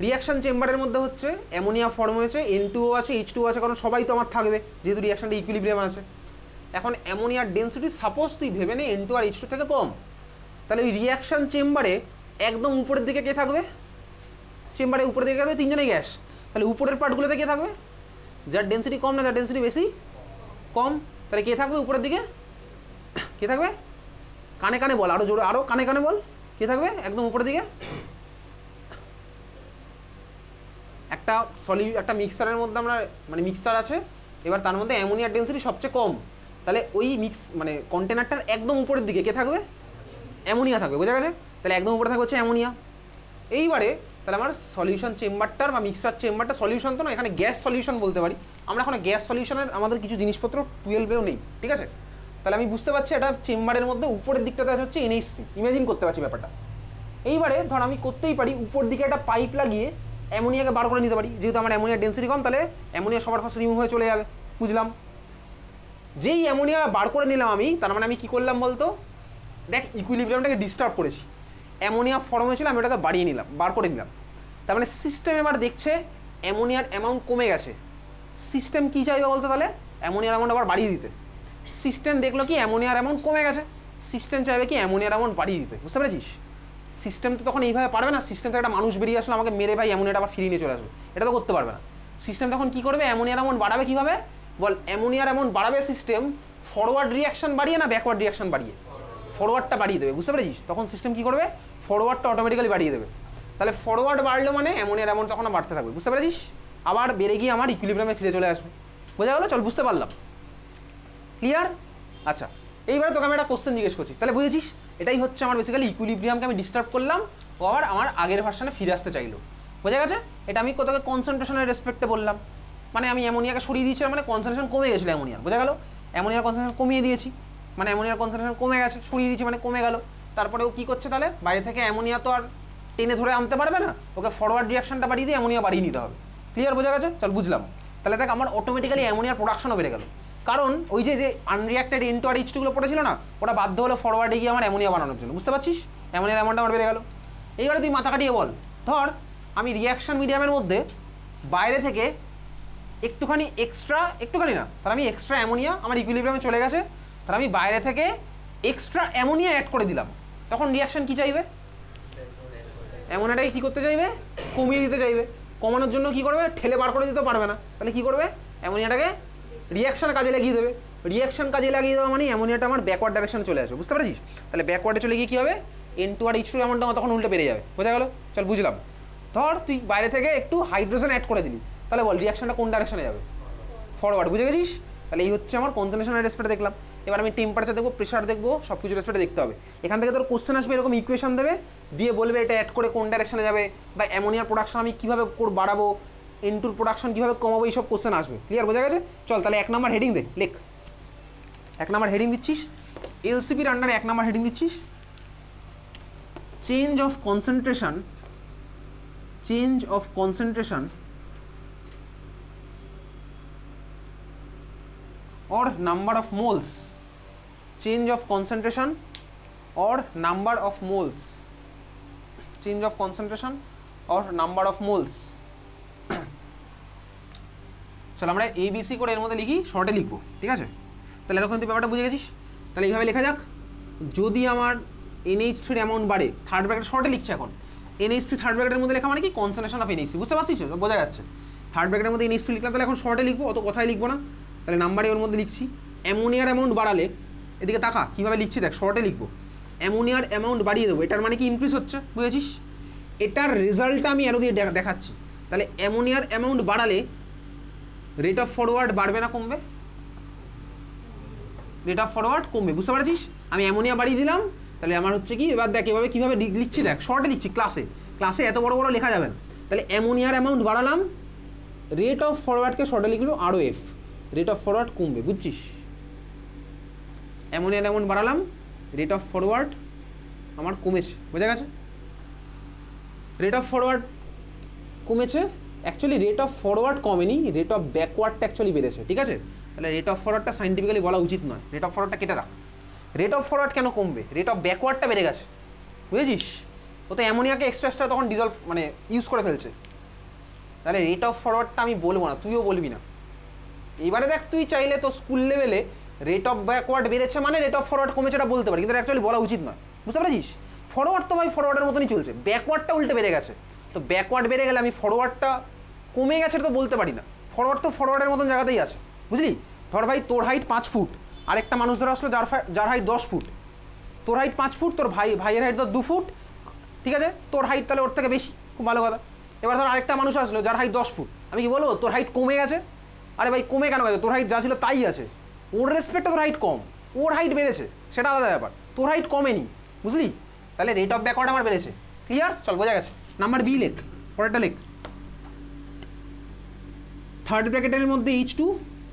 রিয়াকশন চেম্বারের মধ্যে হচ্ছে, অ্যামোনিয়া ফর্ম হয়েছে, N2O আছে, H2O আছে, কারণ সবাই তো আমার থাকবে যেহেতু রিয়াকশনটা ইকুইলিব্রিয়াম আছে। এখন অ্যামোনিয়ার ডেন্সিটি সাপোজ তুই ভেবে নে N2 আর H2 থেকে কম, তাহলে ওই রিয়াকশন চেম্বারে একদম উপরের দিকে কে থাকবে? চেম্বারে উপরের দিকে থাকবে তিনজনেই গ্যাস, তাহলে উপরের পার্টগুলোতে কে থাকবে? যার ডেন্সিটি কম না তার ডেন্সিটি বেশি কম, তাহলে কে থাকবে উপরের দিকে? কে থাকবে? কানে কানে বল, আরও জোরে, আরও কানে কানে বল, কে থাকবে একদম উপরের দিকে? একটা মিক্সারের মধ্যে আমরা মানে মিক্সার আছে, এবার তার মধ্যে অ্যামোনিয়ার ডেন্সিটি সবচেয়ে কম, তাহলে ওই মানে কন্টেনারটার একদম উপরের দিকে কে থাকবে? অ্যামোনিয়া থাকবে, বোঝা গেছে? তাহলে একদম উপরে থাকবে হচ্ছে অ্যামোনিয়া। এইবারে তাহলে আমার সলিউশন চেম্বারটার বা মিক্সার চেম্বারটা সলিউশন তো না, এখানে গ্যাস সলিউশন বলতে পারি আমরা। এখন গ্যাস সলিউশনের আমাদের কিছু জিনিসপত্র 12-এও নেই, ঠিক আছে? তাহলে আমি বুঝতে পারছি এটা চেম্বারের মধ্যে উপরের দিকটাতে আছে হচ্ছে NH3, ইমাজিন করতে পারছি ব্যাপারটা। এইবারে ধর আমি করতেই পারি উপর দিকে একটা পাইপ লাগিয়ে অ্যামোনিয়াকে বার করে নিতে পারি, যেহেতু আমার অ্যামোনিয়ার ডেন্সিটি কম, তাহলে অ্যামোনিয়া সবার ফার্স্ট রিমুভ হয়ে চলে যাবে, বুঝলাম। যেই অ্যামোনিয়া বার করে নিলাম আমি, তার মানে আমি কী করলাম বলতো, দেখ ইকুইলিব্রিয়ামটাকে ডিস্টার্ব করেছি, অ্যামোনিয়া ফর্ম হয়েছিল, আমি ওটাকে বাড়িয়ে নিলাম, বার করে নিলাম। তার মানে সিস্টেম এবার দেখছে অ্যামোনিয়ার অ্যামাউন্ট কমে গেছে। সিস্টেম কী চাইবে বলতো তাহলে? অ্যামোনিয়ার অ্যামাউন্ট আবার বাড়িয়ে দিতে। সিস্টেম দেখলো কি অ্যামোনিয়ার অ্যামাউন্ট কমে গেছে, সিস্টেম চাইবে কি অ্যামোনিয়ার অ্যামাউন্ট বাড়িয়ে দিতে, বুঝতে পেরেছিস? সিস্টেম তো তখন এইভাবে পারবে না, সিস্টেম থেকে একটা মানুষ বেরিয়ে আসলো আমাকে মেরে ভাই অ্যামোনিয়াটা আবার ফিরিয়ে নিয়ে চলে আসবে, এটা তো করতে পারবে না। সিস্টেম তখন কী করবে? অ্যামোনিয়ার অ্যামাউন্ট বাড়াবে কীভাবে বল? অ্যামোনিয়ার অ্যামাউন্ট বাড়াবে সিস্টেম ফরওয়ার্ড রিয়াকশন বাড়িয়ে না ব্যাকওয়ার্ড রিয়াকশন বাড়িয়ে? ফরওয়ার্ডটা বাড়িয়ে দেবে, বুঝতে পেরেছিস? তখন সিস্টেম কী করবে? ফরওয়ার্ডটা অটোমেটিক্যালি বাড়িয়ে দেবে। তাহলে ফরওয়ার্ড বাড়লো মানে অ্যামোনিয়ার অ্যামাউন্ট তখন বাড়তে থাকবে, বুঝতে পেরেছিস? আবার বেড়ে গিয়ে আমার ইকুইলিব্রিয়ামে ফিরে চলে আসবে, বোঝা গেল? চল বুঝতে পারলাম, ক্লিয়ার? আচ্ছা, এইবারে তোকে আমি একটা কোশ্চেন জিজ্ঞেস করছি, তাহলে বুঝেছিস এটাই হচ্ছে আমার বেসিক্যালি ইকুইলিব্রিয়ামকে আমি ডিস্টার্ব করলাম, ও আবার আমার আগের ভার্সনে ফিরে আসতে চাইলো, বোঝা গেছে? এটা আমি কোথাও কনসেন্ট্রেশনের রেসপেক্টে বললাম, মানে আমি অ্যামোনিয়াকে সরিয়ে দিয়েছিলাম, মানে কনসেন্ট্রেশন কমে গেছিলো অ্যামোনিয়ার, বোঝা গেল? অ্যামোনিয়ার কনসেন্ট্রেশন কমিয়ে দিয়েছি, মানে অ্যামোনিয়ার কনসেন্ট্রেশন কমে গেছে, সরিয়ে দিয়েছি মানে কমে গেল। তারপরে ও কী করছে তাহলে? বাইরে থেকে অ্যামোনিয়া তো আর টেনে ধরে আনতে পারবে না, ওকে ফরওয়ার্ড রিয়াকশনটা বাড়িয়ে দিয়ে অ্যামোনিয়া বাড়িয়ে নিতে হবে, ক্লিয়ার? বোঝা গেছে? চল বুঝলাম। তাহলে দেখ আমার অটোমেটিক্যালি অ্যামোনিয়ার প্রোডাকশনও বেড়ে গেল, কারণ ওই যে আনরিয়াক্টেড N2 আর H2 গুলো পড়েছিল না, ওটা বাধ্য হলো ফরওয়ার্ডে গিয়ে আমার অ্যামোনিয়া বানানোর জন্য, বুঝতে পারছিস? অ্যামোনিয়ার অ্যামাউন্ট আমার বেড়ে গেল। এইবারে তুই মাথা কাটিয়ে বল, ধর আমি রিয়াকশন মিডিয়ামের মধ্যে বাইরে থেকে একটুখানি না, তাহলে আমি এক্সট্রা অ্যামোনিয়া আমার ইকুইলিব্রিয়ামে চলে গেছে, তাহলে আমি বাইরে থেকে এক্সট্রা অ্যামোনিয়া অ্যাড করে দিলাম, তখন রিয়াকশন কী চাইবে? অ্যামোনিয়াটাকে কী করতে চাইবে? কমিয়ে দিতে চাইবে। কমানোর জন্য কী করবে? ঠেলে বার করে দিতে পারবে না, তাহলে কী করবে? অ্যামোনিয়াটাকে রিয়াকশন কাজে লাগিয়ে দেবে। রিয়াকশন কাজে লাগিয়ে দেওয়া মানে অ্যামোনিয়াটা আমার ব্যাকওয়ার্ড ডাইরেকশনে চলে আসবে, বুঝতে পারছিস? তাহলে ব্যাকওয়ার্ডে চলে গিয়ে কী হবে? N2 আর H2 অ্যামাউন্টটা তখন উল্টে বেড়ে যাবে, বোঝা গেল? চল বুঝলাম। ধর তুই বাইরে থেকে একটু হাইড্রোজেন অ্যাড করে দিলি, তাহলে বল রিয়াকশনটা কোন ডাইরেকশনে যাবে? ফরওয়ার্ড, বুঝে গেছিস? তাহলে এই হচ্ছে আমার কনসেন্ট্রেশনের রেসপেক্টে দেখলাম। এবার আমি টেম্পারেচার দেখবো, প্রেশার দেখবো, সব কিছু রেসপেক্টে দেখতে হবে। এখান থেকে তোর কোশ্চেন আসবে, এরকম ইকুয়েশন দেবে, দিয়ে বলবে এটা অ্যাড করে কোন ডাইরেকশনে যাবে, বা অ্যামোনিয়ার প্রোডাকশন আমি কীভাবে বাড়াবো, N2 প্রোডাকশন কীভাবে কমাবো, এইসব কোশ্চেন আসবে, ক্লিয়ার? বোঝা গেছে? চল তাহলে 1 নম্বর হেডিং দে, লেখ। 1 নম্বর হেডিং দিচ্ছিস, এলসিপির আন্ডারে 1 নম্বর হেডিং দিচ্ছিস, change of concentration or number of moles, change of concentration or number of moles, change of concentration or number of moles। চলো আমরা ABC করে এর মধ্যে লিখি, শর্টে লিখবো, ঠিক আছে? তাহলে তখন তুই ব্যাপারটা বুঝে গেছিস। তাহলে এইভাবে লেখা যাক, যদি আমার NH3 অ্যামাউন্ট বাড়ে, থার্ড ব্র্যাকেট শর্টে লিখছি এখন, NH3 থার্ড ব্র্যাকেটের মধ্যে লেখা মানে কি? কনসেন্ট্রেশন অফ NH3, বুঝতে পারছিস? বোঝা যাচ্ছে? থার্ড ব্র্যাকেটের মধ্যে NH3 লিখলাম, তাহলে এখন শর্টে লিখবো, অত কথাই লিখবো না। তাহলে নাম্বারে ওর মধ্যে লিখছি, অ্যামোনিয়ার অ্যামাউন্ট বাড়ালে, এদিকে তাকা কীভাবে লিখছি দেখ, শর্টে লিখবো, অ্যামোনিয়ার অ্যামাউন্ট বাড়িয়ে দেবো, এটার মানে কি? ইনক্রিজ হচ্ছে, বুঝেছিস? এটার রেজাল্টটা আমি অ্যারো দিয়ে দেখাচ্ছি। তাহলে অ্যামোনিয়ার অ্যামাউন্ট বাড়ালে রেট অফ ফরওয়ার্ড বাড়বে না কমবে? রেট অফ ফরওয়ার্ড কমবে, বুঝতে পারছিস? আমি অ্যামোনিয়া বাড়িয়ে দিলাম, তাহলে আমার হচ্ছে কি, এবার দেখ এভাবে কীভাবে লিখছি দেখ, শর্টে লিখছি, ক্লাসে এত বড় বড় লেখা যাবে না। তাহলে অ্যামোনিয়ার অ্যামাউন্ট বাড়ালাম, রেট অফ ফরওয়ার্ডকে শর্টে লিখলো ROF, রেট অফ ফরওয়ার্ড কমবে, বুঝছিস? অ্যামোনিয়ার অ্যামাউন্ট বাড়ালাম, রেট অফ ফরওয়ার্ড আমার কমেছে, বোঝা গেছে? রেট অফ ফরওয়ার্ড কমেছে, অ্যাকচুয়ালি রেট অফ ফরওয়ার্ড কমেনি, রেট অফ ব্যাকওয়ার্ডটা অ্যাকচুয়ালি বেড়েছে, ঠিক আছে? তাহলে রেট অফ ফরওয়ার্ডটা সাইন্টিফিক্যালি বলা উচিত নয়, রেট অফ ফরওয়ার্ডটা কেটে রাখ। রেট অফ ফরওয়ার্ড কেন কমবে? রেট অফ ব্যাকওয়ার্ডটা বেড়ে গেছে, বুঝেছিস? ও তো অ্যামোনিয়াকে এক্সট্রা তখন ডিজলভ মানে ইউজ করে ফেলছে, তাহলে রেট অফ ফরওয়ার্ডটা আমি বলবো না, তুইও বলবি না। এইবারে দেখ তুই চাইলে তো স্কুল লেভেলে রেট অফ ব্যাকওয়ার্ড বেড়েছে মানে রেট অফ ফরওয়ার্ড কমেছে এটা বলতে পারি, কিন্তু অ্যাকচুয়ালি বলা উচিত নয়, বুঝতে পারছিস? ফরওয়ার্ড তো ভাই ফরওয়ার্ডের মতনই চলছে, ব্যাকওয়ার্ডটা উল্টে বেড়ে গেছে, তো ব্যাকওয়ার্ড বেড়ে গেলে আমি ফরওয়ার্ডটা কমে গেছে এটা তো বলতে পারি না, ফরওয়ার্ড তো ফরওয়ার্ডের মতন জায়গাতেই আছে, বুঝলি? ধর ভাই তোর হাইট 5 ফুট, আরেকটা মানুষ ধরে আসলো যার হাইট 10 ফুট, তোর হাইট 5 ফুট, তোর ভাইয়ের হাইট ধর 2 ফুট, ঠিক আছে? তোর হাইট তাহলে ওর থেকে বেশি, খুব ভালো কথা। এবার ধর আরেকটা মানুষ আসলো যার হাইট 10 ফুট, আমি কি বলবো তোর হাইট কমে গেছে? আরে ভাই কমে কেন গেছে? তোর হাইট যা ছিল তাই আছে, ওর রেসপেক্টে তোর হাইট কম, ওর হাইট বেড়েছে, সেটা আলাদা ব্যাপার, তোর হাইট কমেনি, বুঝলি? তাহলে রেট অফ ব্যাকওয়ার্ড আমার বেড়েছে। ক্লিয়ার? চল বোঝা গেছে। নাম্বার বি লেখ, পরেরটা লেখ। থার্ড ব্র্যাকেটের মধ্যে H2,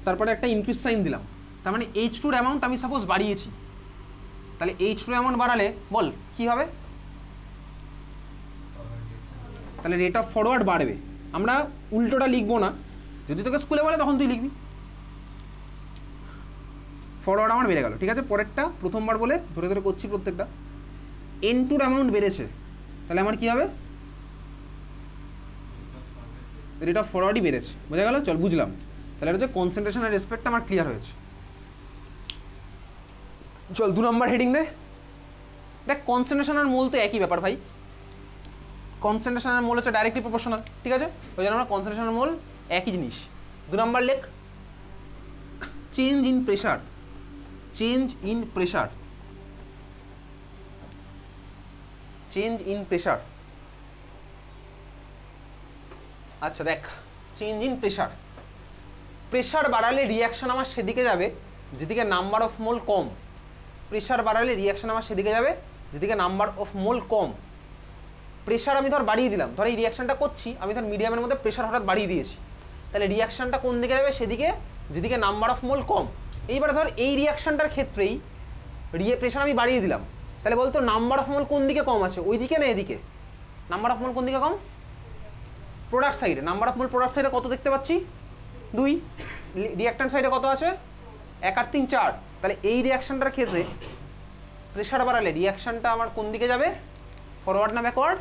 তারপরে একটা ইনক্রিজ সাইন দিলাম, তার মানে H2 এর অ্যামাউন্ট আমি সাপোজ বাড়িয়েছি, তাহলে H2 এর অ্যামাউন্ট বাড়ালে বল কি হবে? তাহলে রেট অফ ফরওয়ার্ড বাড়বে। আমরা উল্টোটা লিখবো না, যদি তোকে স্কুলে বলে তখন তুই লিখবি ফরওয়ার্ড আমার বেড়ে গেল। ঠিক আছে, পরেরটা প্রথমবার বলে ধরে ধরে করছি প্রত্যেকটা। N2 অ্যামাউন্ট বেড়েছে, তাহলে আমার কি হবে? রেট অফ ফরওয়ার্ডই বেড়েছে। বোঝা গেল? চল বুঝলাম। তাহলে এটা হচ্ছে কনসেন্ট্রেশনের রেসপেক্ট আমার ক্লিয়ার হয়েছে। চল 2 নম্বর হেডিং দে। দেখ কনসেন্ট্রেশন আর মোল তো একই ব্যাপার ভাই, কনসেন্ট্রেশন আর মোল হচ্ছে ডাইরেক্টলি প্রপোর্শনাল। ঠিক আছে, ওই জন্য আমরা কনসেন্ট্রেশন আর মোল একই জিনিস। 2 নম্বর লেখ, change in pressure. Change in pressure, change in pressure. আচ্ছা দেখ, চেঞ্জ ইন প্রেশার, প্রেশার বাড়ালে রিয়াকশন আমার সেদিকে যাবে যেদিকে number of mole com. Pressure বাড়ালে রিয়াকশন আমার সেদিকে যাবে যেদিকে number of mole com. Pressure আমি ধর বাড়িয়ে দিলাম, ধর এই রিয়াকশনটা করছি আমি, ধর মিডিয়ামের মধ্যে প্রেশার হঠাৎ বাড়িয়ে দিয়েছি, তাহলে রিয়াকশনটা কোন দিকে যাবে? সেদিকে যেদিকে নাম্বার অফ মোল কম। এইবার ধর এই রিয়াকশনটার ক্ষেত্রেই প্রেশার আমি বাড়িয়ে দিলাম, তাহলে বলতো নাম্বার অফ মোল কোন দিকে কম আছে? ওই দিকে না এদিকে? নাম্বার অফ মোল কোন দিকে কম? প্রোডাক্ট সাইডে। নাম্বার অফ মোল প্রোডাক্ট সাইডে কত দেখতে পাচ্ছি? 2। রিয়াক্ট্যান্ট সাইডে কত আছে? 1 আর 3 4। তাহলে এই রিয়াকশনটার ক্ষেত্রে প্রেশার বাড়ালে রিয়াকশনটা আমার কোন দিকে যাবে? ফরওয়ার্ড না ব্যাকওয়ার্ড?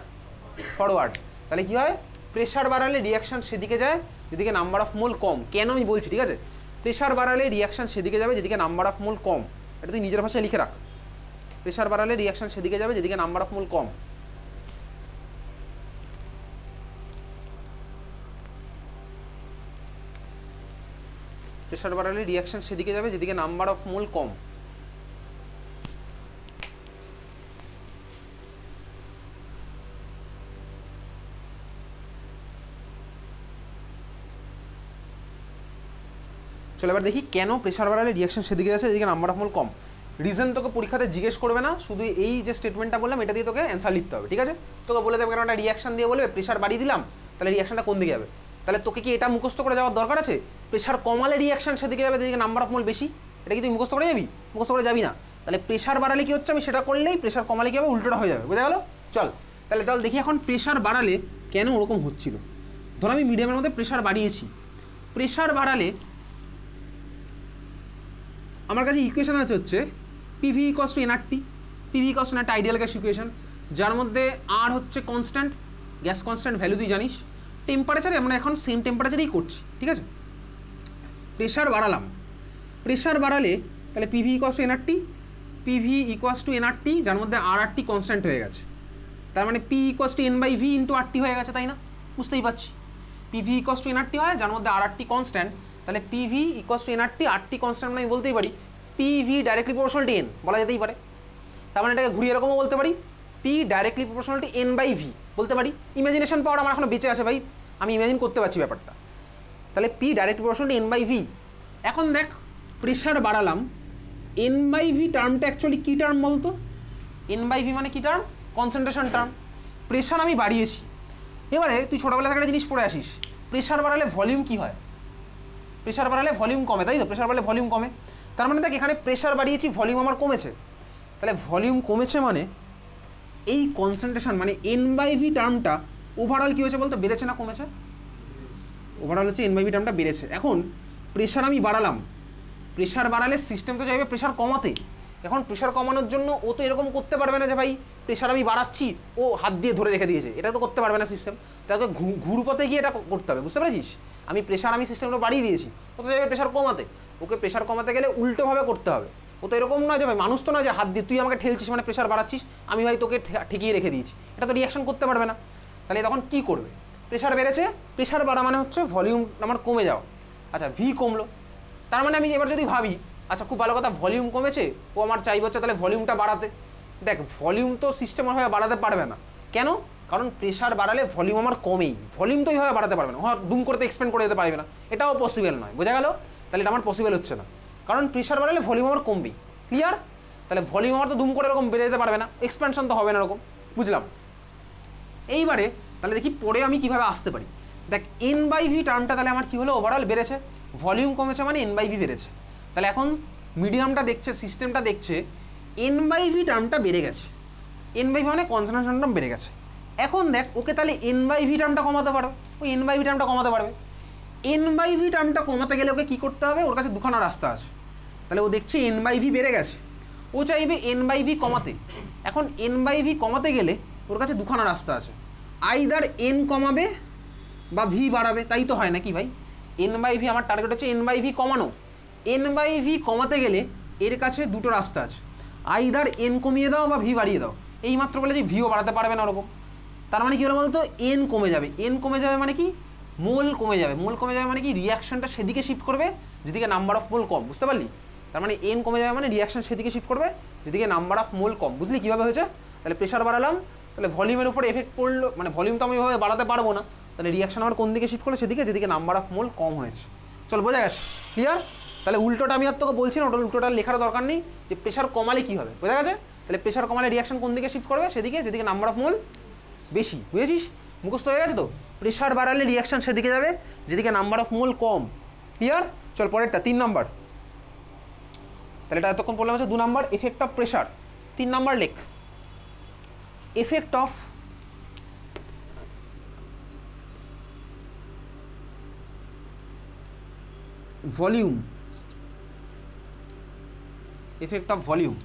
ফরওয়ার্ড। তাহলে কি হয়? প্রেশার বাড়ালে রিয়াকশন সেদিকে যায় যেদিকে নাম্বার অফ মোল কম। কেন আমি বলছি, ঠিক আছে? প্রেশার বাড়ালে রিয়াকশন সেদিকে যাবে যেদিকে নাম্বার অফ মোল কম। এটা তুই নিজের ভাষায় লিখে রাখ। প্রেশার বাড়ালে রিয়াকশন সেদিকে যাবে যেদিকে number of mole com. Pressure বাড়ালে রিয়াকশন সেদিকে যাবে যেদিকে নাম্বার অফ মোল কম। চলো এবার দেখি কেন প্রেশার বাড়ালে রিয়াকশন সেদিকে যাচ্ছে যেদিকে number of mole com. Reason তোকে পরীক্ষাতে জিজ্ঞেস করবে না, শুধু এই যে স্টেটমেন্টটা বললাম এটা দিয়ে তোকে অ্যান্সার লিখতে হবে। ঠিক আছে, তোকে বলে দেবে কারণ একটা রিয়াকশন দিয়ে বলবে প্রেশার বাড়িয়ে দিলাম, তাহলে রিয়াকশনটা কোন দিকে যাবে। তাহলে তোকে কি এটা মুখস্থ করে যাওয়ার দরকার আছে? প্রেশার কমালে রিয়াকশন সেদিকে যাবে যেদিকে নাম্বার অফ মোল বেশি, এটা কি তুই মুখস্থ করে যাবি? মুখস্থ করে যাবি না। তাহলে প্রেশার বাড়ালে কি হচ্ছে আমি সেটা করলেই প্রেশার কমালে কি হবে? উল্টোটা হয়ে যাবে। বোঝা গেল? চল তাহলে চল দেখি এখন প্রেশার বাড়ালে কেন ওরকম হচ্ছিল। ধর আমি মিডিয়ামের মধ্যে প্রেশার বাড়িয়েছি, প্রেশার বাড়ালে আমার কাছে ইকুয়েশন আছে হচ্ছে PV = nRT। PV = একটা আইডিয়াল গ্যাস ইকুয়েশন, যার মধ্যে আর হচ্ছে কনস্ট্যান্ট, গ্যাস কনস্ট্যান্ট ভ্যালু তুই জানিস। টেম্পারেচারে আমরা এখন সেম টেম্পারেচারেই করছি। ঠিক আছে, প্রেশার বাড়ালাম, প্রেশার বাড়ালে তাহলে PV = nRT। PV = nRT, যার মধ্যে RRT কনস্ট্যান্ট হয়ে গেছে, তার মানে P = N/V × RT হয়ে গেছে, তাই না? বুঝতেই পারছি PV = nRT হয়, যার মধ্যে RRT কনস্ট্যান্ট, তাহলে PV = nRT, RT কনস্ট্যান্ট আমি বলতেই পারি PV directly proportional to N বলা যেতেই পারে। তার মানে এটাকে ঘুরিয়ে এরকমও বলতে পারি P directly proportional to N/V বলতে পারি। ইমাজিনেশন পাওয়ার আমার এখনো বেঁচে আছে ভাই, আমি ইমাজিন করতে পারছি ব্যাপারটা। তাহলে P directly proportional to N/V। এখন দেখ প্রেশার বাড়ালাম, N/V টার্মটা অ্যাকচুয়ালি কী টার্ম বলতো? N/V মানে কী টার্ম? Concentration term. প্রেশার আমি বাড়িয়েছি, এবারে তুই ছোটোবেলা থেকে একটা জিনিস পড়ে আসিস, প্রেশার বাড়ালে ভলিউম কী হয়? প্রেশার বাড়ালে ভলিউম কমে, তাই তো? প্রেশার বাড়ালে ভলিউম কমে, তার মানে দেখ এখানে প্রেশার বাড়িয়েছি ভলিউম আমার কমেছে, তাহলে ভলিউম কমেছে মানে এই কনসেন্ট্রেশন মানে N/V টার্মটা ওভারঅল কী হয়েছে বলতো? বেড়েছে না কমেছে? ওভারঅল হচ্ছে N/V টার্মটা বেড়েছে। এখন প্রেশার আমি বাড়ালাম, প্রেশার বাড়ালে সিস্টেম তো চাইবে প্রেশার কমাতে। এখন প্রেশার কমানোর জন্য ও তো এরকম করতে পারবে না যে ভাই প্রেশার আমি বাড়াচ্ছি ও হাত দিয়ে ধরে রেখে দিয়েছে, এটা তো করতে পারবে না সিস্টেম। তাকে ঘুরপথে গিয়ে এটা করতে হবে, বুঝতে পেরেছিস? আমি সিস্টেমটা বাড়িয়ে দিয়েছি, ও তো চাইবে প্রেশার কমাতে, ওকে প্রেশার কমাতে গেলে উল্টোভাবে করতে হবে। ও তো এরকম নয় যে ভাই মানুষ তো নয় যে হাত দিয়ে তুই আমাকে ঠেলছিস মানে প্রেশার বাড়াচ্ছিস, আমি ভাই তোকে ঠেকিয়ে রেখে দিয়েছি, এটা তো রিয়াকশন করতে পারবে না। তাহলে তখন কি করবে? প্রেশার বেড়েছে, প্রেশার বাড়া মানে হচ্ছে ভলিউম আমার কমে যাওয়া। আচ্ছা ভি কমলো, তার মানে আমি এবার যদি ভাবি আচ্ছা খুব ভালো কথা ভলিউম কমেছে, ও আমার চাইবে হচ্ছে তাহলে ভলিউমটা বাড়াতে। দেখ ভলিউম তো সিস্টেম হয়ে বাড়াতে পারবে না, কেন? কারণ প্রেশার বাড়ালে ভলিউম আমার কমেই, ভলিউম তো এইভাবে বাড়াতে পারবে না, দুম করতে এক্সপেন্ড করে দিতে পারবে না, এটাও পসিবল নয়, বোঝা গেল? তাহলে এটা আমার পসিবল হচ্ছে না, কারণ প্রেশার বাড়ালে ভলিউম আমার কমবেই। ক্লিয়ার? তাহলে ভলিউম আমার তো দুম করে এরকম বেড়ে যেতে পারবে না, এক্সপেনশন তো হবে না এরকম, বুঝলাম? এইবারে তাহলে দেখি পরে আমি কিভাবে আসতে পারি। দেখ N/V টার্মটা তাহলে আমার কি হলো, ওভারঅল বেড়েছে, ভলিউম কমেছে মানে N/V বেড়েছে। তাহলে এখন মিডিয়ামটা দেখছে, সিস্টেমটা দেখছে N/V টার্মটা বেড়ে গেছে, N/V মানে কনসেন্ট্রেশন টার্ম বেড়ে গেছে। এখন দেখ ওকে তাহলে N/V টার্মটা কমাতে পারবে, ওই N/V টার্মটা কমাতে পারবে। N/V টার্মটা কমাতে গেলে ওকে কী করতে হবে, ওর কাছে দুখানা রাস্তা আছে। তাহলে ও দেখছে N/V বেড়ে গেছে, ও চাইবে N/V কমাতে। এখন N/V কমাতে গেলে ওর কাছে দুখানা রাস্তা আছে, আইদার N কমাবে বা V বাড়াবে, তাই তো হয় নাকি ভাই? N/V আমার টার্গেট হচ্ছে N/V কমানো, N/V কমাতে গেলে এর কাছে দুটো রাস্তা আছে, আইদার N কমিয়ে দাও বা V বাড়িয়ে দাও। এই মাত্র বলে যে ভিও বাড়াতে পারবে না ওরকম, তার মানে কি হলো বলতো, N কমে যাবে। N কমে যাবে মানে কি, মোল কমে যাবে। মোল কমে যাবে মানে কি, রিয়াকশনটা সেদিকে শিফট করবে যেদিকে নাম্বার অফ মোল কম, বুঝতে পারলি? তার মানে N কমে যাবে মানে রিয়াকশন সেদিকে শিফট করবে যেদিকে নাম্বার অফ মোল কম। বুঝলি কীভাবে হয়েছে? তাহলে প্রেশার বাড়ালাম, তাহলে ভলিউমের উপর এফেক্ট পড়লো, মানে ভলিউম তো আমি এভাবে বাড়াতে পারবো না, তাহলে রিয়াকশন আমার কোন দিকে শিফট করলো, সেদিকে যেদিকে নাম্বার অফ মোল কম হয়েছে। চল বোঝা গেছে? ক্লিয়ার? তাহলে উল্টোটা আমি আর তোকে বলছি না, ওটা উল্টোটা লেখার দরকার নেই, যে প্রেশার কমালে কী হবে, বোঝা গেছে? তাহলে প্রেশার কমালে রিয়াকশন কোন দিকে শিফট করবে, সেদিকে যেদিকে নাম্বার অফ মোল বেশি। বুঝেছিস? মুখস্থ হয়ে গেছে তো? প্রেশার বাড়ালে রিয়াকশন সেদিকে যাবে যেদিকে number of mole com. Clear? চল পরেরটা 3 নাম্বার। তাহলে এটা এতক্ষণ বললাম হচ্ছে 2 number, effect of pressure. 3 number লেখ, effect of volume, effect of volume.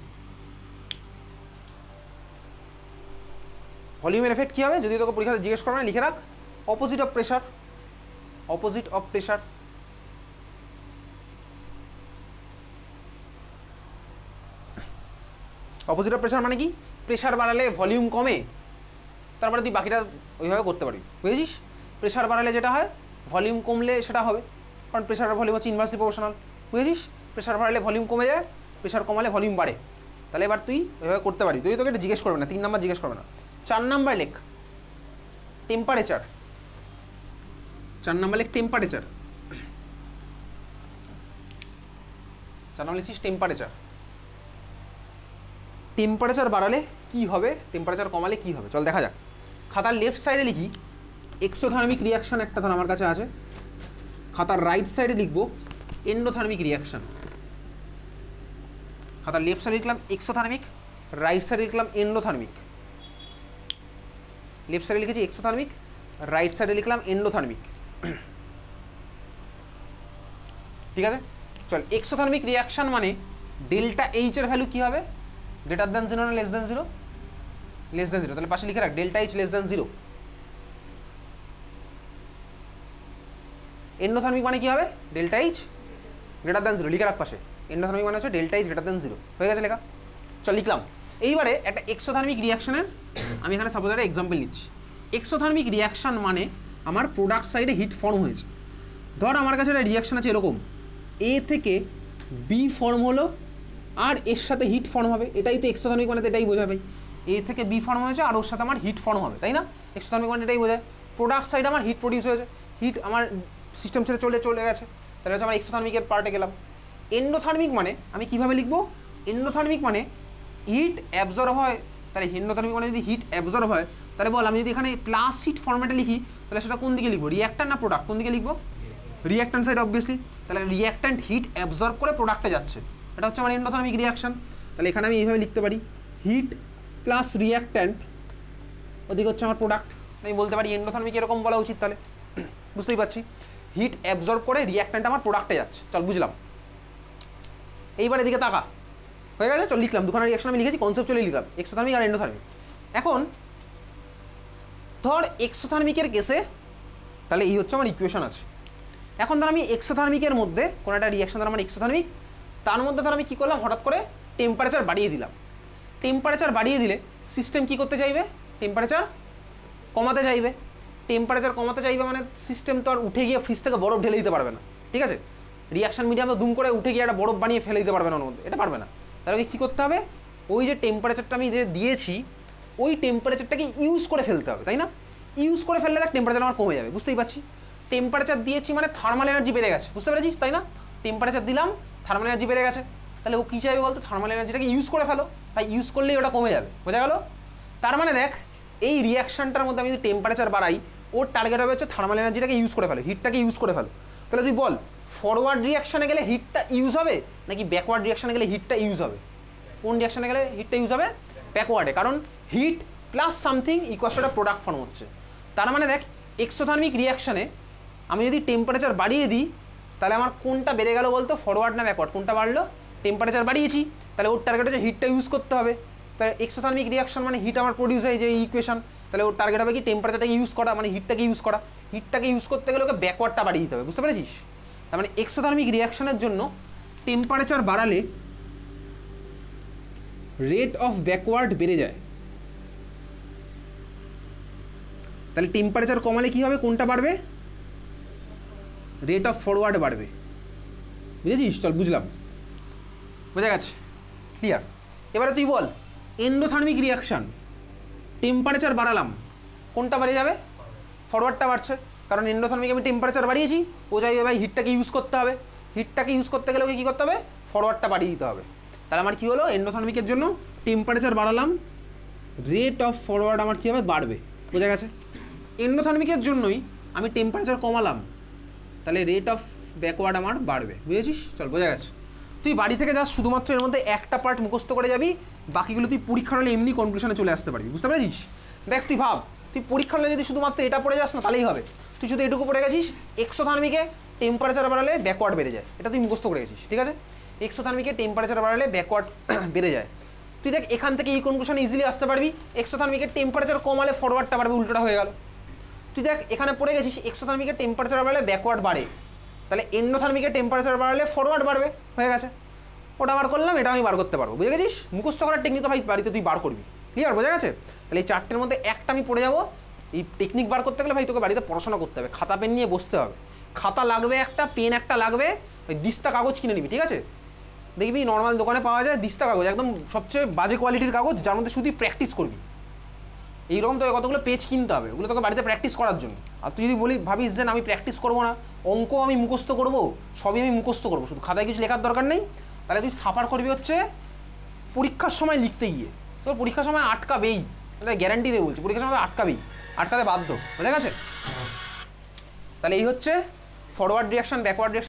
ভলিউমের এফেক্ট কী হবে যদি তোকে পরীক্ষাতে জিজ্ঞেস করবে না, লিখে রাখ, opposite of pressure. Opposite of pressure, opposite of pressure মানে কি, প্রেশার বাড়ালে ভলিউম কমে, তারপরে তুই বাকিটা ওইভাবে করতে পারবি। বুঝেছিস? প্রেশার বাড়ালে যেটা হয়, ভলিউম কমলে সেটা হবে, কারণ প্রেশার আর ভলিউম হচ্ছে ইনভার্সলি প্রপোর্শনাল। বুঝেছিস? প্রেশার বাড়ালে ভলিউম কমে যায়, প্রেশার কমালে ভলিউম বাড়ে। তাহলে এবার তুই ওইভাবে করতে পারবি, তুই তোকে এটা জিজ্ঞেস করবে না, 3 নাম্বার জিজ্ঞেস করবে না। 4 নাম্বার লেখ, টেম্পারেচার। 4 নাম্বার লেখ টেম্পারেচার। 4 নাম্বার লিখছিস টেম্পারেচার। টেম্পারেচার বাড়ালে কি হবে, টেম্পারেচার কমালে কি হবে, চল দেখা যাক। খাতার লেফট সাইডে লিখি এক্সোথার্মিক রিয়াকশন, একটা ধর আমার কাছে আছে। খাতার রাইট সাইডে লিখবো এন্ডোথার্মিক রিয়াকশন। খাতার লেফট সাইডে লিখলাম এক্সোথার্মিক, রাইট সাইডে লিখলাম এন্ডোথার্মিক। লেফট সাইডে লিখেছি এক্সোথার্মিক, রাইট সাইডে লিখলাম এন্ডোথার্মিক। ঠিক আছে? চল, এক্সোথার্মিক রিয়াকশন মানে ডেল্টা এইচ এর ভ্যালু কী হবে, গ্রেটার দ্যান 0 না লেস দ্যান 0? Less than 0। তাহলে পাশে লিখে রাখ delta H less than 0। Endothermic মানে কি হবে, ডেল্টা এইচ গ্রেটার দ্যান 0, লিখে রাখ পাশে। এন্ডোথার্মিক মানে হচ্ছে ডেল্টা এইচ গ্রেটার দ্যান 0। হয়ে গেছে লেখা? চল লিখলাম। এইবারে একটা এক্সোথার্মিক রিয়াকশনের আমি এখানে সাপোজ একটা এক্সাম্পল নিচ্ছি। এক্সোথার্মিক রিয়াকশন মানে আমার প্রোডাক্ট সাইডে হিট ফর্ম হয়েছে। ধর আমার কাছে একটা রিয়াকশন আছে এরকম, এ থেকে বি ফর্ম হলো আর এর সাথে হিট ফর্ম হবে, এটাই তো এক্সোথার্মিক মানে, এটাই বোঝায় ভাই। এ থেকে বি ফর্ম হয়েছে আর ওর সাথে আমার হিট ফর্ম হবে, তাই না? এক্সোথার্মিক মানে এটাই বোঝায়। প্রোডাক্ট সাইডে আমার হিট প্রডিউস হয়েছে, হিট আমার সিস্টেম ছেড়ে চলে গেছে, তাহলে হচ্ছে আমার এক্সোথার্মিকের পার্টে গেলাম। এন্ডোথার্মিক মানে আমি কীভাবে লিখবো, এন্ডোথার্মিক মানে হিট অ্যাবজর্ব হয়। তাহলে এন্ডোথার্মিক মানে যদি হিট অ্যাবজর্ব হয়, তাহলে বল আমি যদি এখানে প্লাস হিট ফর্মেটে লিখি, তাহলে সেটা কোন দিকে লিখবো, রিয়াক্ট্যান্ট না প্রোডাক্ট, কোন দিকে লিখবো? Reactant side obviously. তাহলে রিয়াক্ট্যান্ট হিট অ্যাবজর্ব করে প্রোডাক্টে যাচ্ছে, এটা হচ্ছে আমার এন্ডোথার্মিক রিয়াকশন। তাহলে এখানে আমি এইভাবে লিখতে পারি, হিট প্লাস রিয়াক্ট্যান্ট, ওদিকে হচ্ছে আমার প্রোডাক্ট। আমি বলতে পারি এন্ডোথার্মিক এরকম বলা উচিত, তাহলে বুঝতেই পারছি হিট অ্যাবজর্ব করে রিয়াক্ট্যান্ট আমার প্রোডাক্টে যাচ্ছে। চল বুঝলাম। এইবার এদিকে তাকা, হয়ে গেছে? চল লিখলাম, দুখানা রিয়াকশন আমি লিখেছি, কনসেপ্টুয়ালি লিখলাম, এক্সোথার্মিক আর এন্ডোথার্মিক। এখন ধর এক্সোথার্মিকের কেসে তাহলে এই হচ্ছে আমার ইকুয়েশন আছে। এখন ধর আমি এক্সোথার্মিকের মধ্যে কোনো একটা রিয়াকশন, ধর আমার এক্সোথার্মিক, তার মধ্যে ধর আমি কী করলাম, হঠাৎ করে টেম্পারেচার বাড়িয়ে দিলাম। টেম্পারেচার বাড়িয়ে দিলে সিস্টেম কী করতে চাইবে, টেম্পারেচার কমাতে চাইবে। টেম্পারেচার কমাতে চাইবে মানে সিস্টেম তো আর উঠে গিয়ে ফ্রিজ থেকে বরফ ঢেলে দিতে পারবে না, ঠিক আছে? রিয়াকশন মিডিয়াম তো দুম করে উঠে গিয়ে একটা বরফ বানিয়ে ফেলে দিতে পারবে না ওর মধ্যে, এটা পারবে না। তাহলে কী করতে হবে, ওই যে টেম্পারেচারটা আমি যে দিয়েছি ওই টেম্পারেচারটাকে ইউজ করে ফেলতে হবে, তাই না? ইউজ করে ফেললে দেখ টেম্পারেচার আমার কমে যাবে, বুঝতেই পারছি। টেম্পারেচার দিয়েছি মানে থার্মাল এনার্জি বেড়ে গেছে, বুঝতে পেরেছিস, তাই না? টেম্পারেচার দিলাম, থার্মাল এনার্জি বেড়ে গেছে, তাহলে ও কী চাইবে বলতো? থার্মাল এনার্জিটাকে ইউজ করে ফেলো, তাই ইউজ করলেই ওটা কমে যাবে, বোঝা গেল? তার মানে দেখ এই রিয়াকশনটার মধ্যে আমি যদি টেম্পারেচার বাড়াই, ওর টার্গেট হবে হচ্ছে থার্মাল এনার্জিটাকে ইউজ করে ফেলো, হিটটাকে ইউজ করে ফেলো। তাহলে তুই বল ফরওয়ার্ড রিয়াকশনে গেলে হিটটা ইউজ হবে নাকি ব্যাকওয়ার্ড রিয়াকশনে গেলে হিটটা ইউজ হবে? কোন রিয়াকশনে গেলে হিটটা ইউজ হবে? ব্যাকওয়ার্ডে, কারণ heat plus something equals to একটা প্রোডাক্ট ফর্ম হচ্ছে। তার মানে দেখ এক্সোথার্মিক রিয়াকশনে আমি যদি টেম্পারেচার বাড়িয়ে দিই তাহলে আমার কোনটা বেড়ে গেল বলতো? ফরওয়ার্ড না ব্যাকওয়ার্ড? কোনটা বাড়লো? টেম্পারেচার বাড়িয়েছি, তাহলে ওর টার্গেট হচ্ছে হিটটা ইউজ করতে হবে। তাহলে এক্সোথার্মিক রিয়াকশন মানে হিট আমার প্রডিউস হয়, যে ইকুয়েশন, তাহলে ওর টার্গেট হবে কি? টেম্পারেচারটাকে ইউজ করা, মানে হিটটাকে ইউজ করা। হিটটাকে ইউজ করতে গেলে ওকে ব্যাকওয়ার্ডটা বাড়িয়ে দিতে হবে, বুঝতে পেরেছিস? তার মানে এক্সোথার্মিক রিয়াকশনের জন্য টেম্পারেচার বাড়ালে রেট অফ ব্যাকওয়ার্ড বেড়ে যায়, তাহলে টেম্পারেচার কমালে কি হবে? কোনটা বাড়বে? রেট অফ ফরওয়ার্ড বাড়বে, বুঝেছিস? চল বুঝলাম, বোঝা গেছে, ক্লিয়ার। এবারে তুই বল এন্ডোথার্মিক রিয়াকশন, টেম্পারেচার বাড়ালাম, কোনটা বেড়ে যাবে? ফরওয়ার্ডটা বাড়ছে, কারণ এন্ডোথার্মিক আমি টেম্পারেচার বাড়িয়েছি, ও চাইবে ভাই হিটটাকে ইউজ করতে হবে, হিটটাকে ইউজ করতে গেলে ওকে কী করতে হবে? ফরওয়ার্ডটা বাড়িয়ে দিতে হবে। তাহলে আমার কী হলো? এন্ডোথার্মিকের জন্য টেম্পারেচার বাড়ালাম, রেট অফ ফরওয়ার্ড আমার কী হবে? বাড়বে, বোঝা গেছে। এন্ডোথার্মিকের জন্যই আমি টেম্পারেচার কমালাম, তাহলে রেট অফ ব্যাকওয়ার্ড আমার বাড়বে, বুঝেছিস? চল বোঝা গেছে। তুই বাড়ি থেকে যাস শুধুমাত্র এর মধ্যে একটা পার্ট মুখস্থ করে যাবি, বাকিগুলো তুই পরীক্ষার হলে এমনি কনক্লুশনে চলে আসতে পারবি, বুঝতে পেরেছিস? দেখ তুই ভাব, তুই পরীক্ষার হলে যদি শুধুমাত্র এটা পড়ে যাস না তাহলেই হবে। তুই শুধু এটুকু পড়ে গেছিস এক্সোথার্মিকে টেম্পারেচার বাড়ালে ব্যাকওয়ার্ড বেড়ে যায়, এটা তুই মুখস্থ করে গেছিস, ঠিক আছে? এক্সোথার্মিকে টেম্পারেচার বাড়ালে ব্যাকওয়ার্ড বেড়ে যায়। তুই দেখ এখান থেকে এই কনক্লুশনে ইজিলি আসতে পারবি, এক্সোথার্মিকের টেম্পারেচার কমালে ফরওয়ার্ডটা বাড়বে, উল্টোটা হয়ে গেল। তুই দেখ এখানে পড়ে গেছিস এক্সোথার্মিকের টেম্পারেচার বাড়ালে ব্যাকওয়ার্ড বাড়ে, তাহলে এন্ডোথার্মিকের টেম্পারেচার বাড়ালে ফরওয়ার্ড বাড়বে, হয়ে গেছে। ওটা বার করলাম, এটা আমি বার করতে পারবো, বুঝে গেছিস? মুখস্থ করার টেকনিক তো ভাই বাড়িতে তুই বার করবি, ক্লিয়ার, বোঝা গেছে? তাহলে এই চারটের মধ্যে একটা আমি পড়ে যাবো। এই টেকনিক বার করতে গেলে ভাই তোকে বাড়িতে পড়াশোনা করতে হবে, খাতা পেন নিয়ে বসতে হবে, খাতা লাগবে একটা, পেন একটা লাগবে, ওই দিস্তা কাগজ কিনে নিবি, ঠিক আছে? দেখবি নর্মাল দোকানে পাওয়া যায় দিস্তা কাগজ, একদম সবচেয়ে বাজে কোয়ালিটির কাগজ, যার মধ্যে শুধু প্র্যাকটিস করবি। এইরকম তোকে কতগুলো পেজ কিনতে হবে, ওগুলো তোকে বাড়িতে প্র্যাকটিস করার জন্য। আর তুই যদি ভাবিস যে আমি প্র্যাকটিস করবো না, অঙ্ক আমি মুখস্থ করবো, সবই আমি মুখস্থ করবো, শুধু খাতায় কিছু লেখার দরকার নেই, তাহলে তুই সাফার করবি হচ্ছে পরীক্ষার সময় লিখতে গিয়ে। তোর পরীক্ষার সময় আটকাবেই, গ্যারান্টি দিয়ে বলছি, পরীক্ষার সময় আটকাবেই, আটকাতে বাধ্য, বোঝা গেছে? তাহলে এই হচ্ছে ফরওয়ার্ড রিয়াকশন, ব্যাকওয়ার্ড রিয়াকশন।